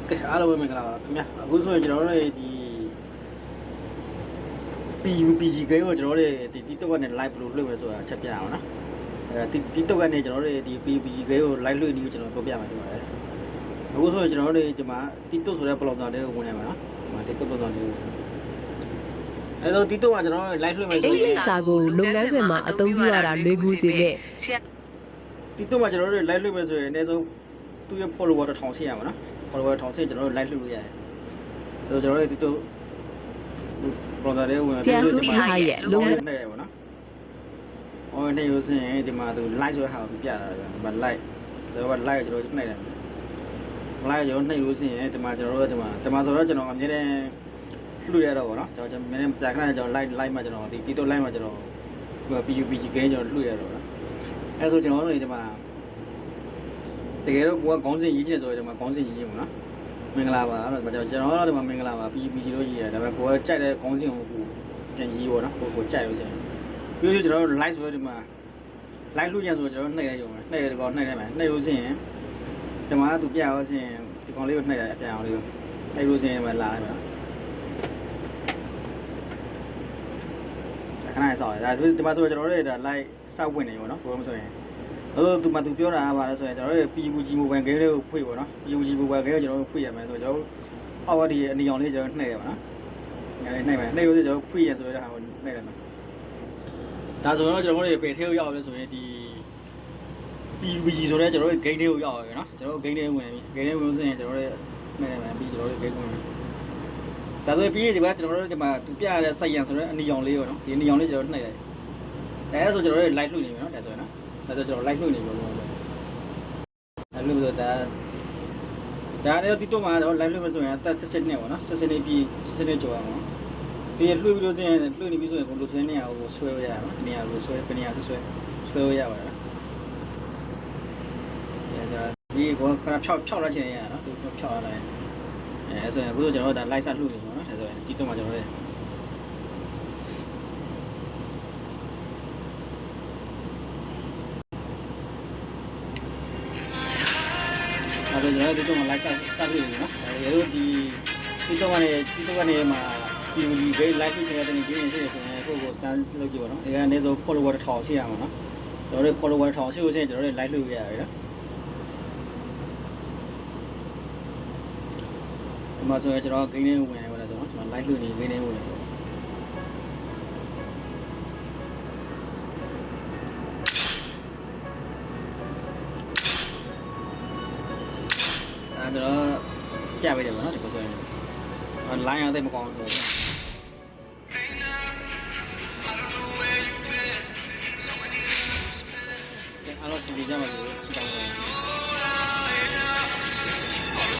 ကဲအားလုံးပဲမင်္ဂလာပါခင်ဗျာအခုဆိုရင်ကျွန်တော်တို့ဒီ PUBG ကိန်းကိုကျွန်တော်တို့ဒီ TikTok ကနေ live ဘယ်လိုလွှင့်မယ်ဆိုတာချက်ပြအောင်နော်TikTok ကနေကျွန်တော်တို့ဒီ PUBG ကိန်းကို live လွှင့်နေကျွန်တော်ပြောပြမှာဖြစ်ပါတယ်အခုဆိုရင်ကျွန်တော်တို့ဒီမှာ TikTok ဆိုတဲ့ platform လေးကိုဝင်နေမှာနော်ဒီမှာ TikTok platform လေးကိုအဲတော့ TikTok ကကျွန်တော်တို့ live လွှင့်မယ်ဆိုရင် စာကိုလုပ်ငန်းခွင်မှာအသုံးပြုရတာလွယ်ကူစေမဲ့ TikTok မှာကျွန်တော်တို့ live လွှင့်မယ်ဆိုရင်အနည်းဆုံးသူ့ရဲ့ follower 1000ရှိရမှာနော် follower 1000ရှိကျွန်တော်တို့ live လွှင့်လို့ရတယ်အဲတော့ကျွန်တော်တို့ TikTok ပရိုဒါလေးဝင်ပြီးတော့ဒီမှာလုံးဝနေတယ်ပေါ့နော်။အော်နေလို့ဆိုရင်ဒီမှာသူ live ဆိုတဲ့ဟာကိုပြတာဗျာ။ဒီမှာ live ဒါက live ကျွန်တော်နှိပ်တယ်။ live ကျွန်တော်နှိပ်လို့ဆိုရင်ဒီမှာကျွန်တော်တို့ဒီမှာဆိုတော့ကျွန်တော်အမြဲတမ်းလှူရတော့ပေါ့နော်။ကျွန်တော်အမြဲတမ်းကြာခဏကျွန်တော် live မှာကျွန်တော်ဒီ TikTok live မှာကျွန်တော် PUBG game ကျွန်တော်လှူရတော့နော်။အဲဆိုကျွန်တော်တို့ဒီမှာတကယ်တော့ကိုကခေါင်းစဉ်ရေးချင်ဆိုရင်ဒီမှာခေါင်းစဉ်ရေးရမှာနော်။မင်္ဂလာပါအဲ့တော့ကျွန်တော်တို့ဒီမှာမင်္ဂလာပါ PUBG လို့ရေးရတယ်ဒါပေမဲ့ကိုကကြိုက်တဲ့ခေါင်းစဉ်ကိုပြန်ရေးပေါ့နော်ကိုကြိုက်လို့ဆိုရင်ပြီးတော့ကျွန်တော်တို့ live ဆိုဒီမှာ live လုပ်ရဆိုကျွန်တော်နှိပ်ရရုံပဲနှိပ်ရတော့နှိပ်လိုက်မယ်နှိပ်လို့ဆိုရင်ဒီမှာသူပြရောဆိုရင်ဒီကောင်လေးကိုနှိပ်ရအပြန်အောင်လေးကိုနှိပ်လို့ဆိုရင်ပဲလာလိုက်မယ်ခဏလေးစောင့်လိုက်ဒါဒီမှာဆိုကျွန်တော်တို့ဒါ live စောက်ဝင်နေပေါ့နော်ကိုမဆိုရင်သူမသူပြောတာကဘာလဲဆိုရင်ကျွန်တော်တို့ PUBG mobile game လေးကိုဖွင့်ပေါ့နော် PUBG mobile game ကိုကျွန်တော်တို့ဖွင့်ရမယ်ဆိုတော့ကျွန်တော်အောက်ကဒီအနီအောင်လေးကျွန်တော်နှိပ်ရပါနော်နှိပ်မယ်နှိပ်လို့ကျွန်တော်ဖွင့်ရဆိုတဲ့ဟာကိုနှိပ်လိုက်မယ်ဒါဆိုတော့ကျွန်တော်တို့ပေထဲကိုရောက်လဲဆိုရင်ဒီ PUBG ဆိုတဲ့ကျွန်တော်တို့ game လေးကိုရောက်ရယ်နော်ကျွန်တော်တို့ game လေးဝင်ပြီ game လေးဝင်ဆိုရင်ကျွန်တော်တို့နှိပ်လိုက်မယ်ပြီးကျွန်တော်တို့ game ဝင်ပြီဒါဆိုပြီးရင်ဒီဘက်ကျွန်တော်တို့ဒီမှာသူပြရတဲ့စိုက်ရံဆိုတဲ့အနီအောင်လေးပေါ့နော်ဒီအနီအောင်လေးကျွန်တော်နှိပ်လိုက်ဒါဆိုကျွန်တော်တို့ live လွှင့်နေပြီနော်ဒါဆိုရင်နော်ဒါဆိုကျွန်တော် live လွှင့်နေပြီလို့ပြောအဲ့လိုဆိုဒါလည်း TikTok မှာတော့ live လွှင့်မယ်ဆိုရင်အသက်16နှစ်ပေါ့နော်16နှစ်ပြီး16နှစ်ကျော်အောင်နော်ပြီးလွှင့်ပြီးလို့ဆိုရင်လွှင့်နေပြီဆိုရင်ကိုလိုချင်တဲ့နေရာကိုဆွဲရအောင်ဒီနေရာကိုဆွဲနေရာဆွဲရပါလားဒါဒီကိုခဏဖြောက်လာချင်ရနော်သူဖြောက်လာတယ်အဲဆိုရင်အခုကျွန်တော်တို့ဒါ live ဆက်လွှင့်နေပါနော်ဒါဆိုရင် TikTok မှာကျွန်တော်တို့အဲ့တော့ကျွန်တော်တို့ live ဆက်ပြီးနေနော်ရေတို့ဒီ TikTok ကနေမှာ PUBG game live ဖြစ်နေတဲ့တင်ကြီးနေဆိုရင်ကိုယ့်ကိုစမ်းလုပ်ကြည့်ပါနော်ဒီကအနည်းဆုံး follower 1000ရှိရမှာနော်ကျွန်တော်တို့ follower 1000ရှိလို့ဆိုရင်ကျွန်တော်တို့ live လုပ်ရရတယ်နော်ဒီမှာဆိုရင်ကျွန်တော် game လေးဝင်ရပါတယ်ဆိုတော့ကျွန်တော် live လုပ်နေ game လေးဝင်ရတယ်အဲ့တော့ပြပေးတယ်ပေါ့နော်ဒီပုံစံမျိုးline အသိမကောင်းဆိုအားလုံးစီစဉ်ကြပါလို့ချီတောင်းပါတယ်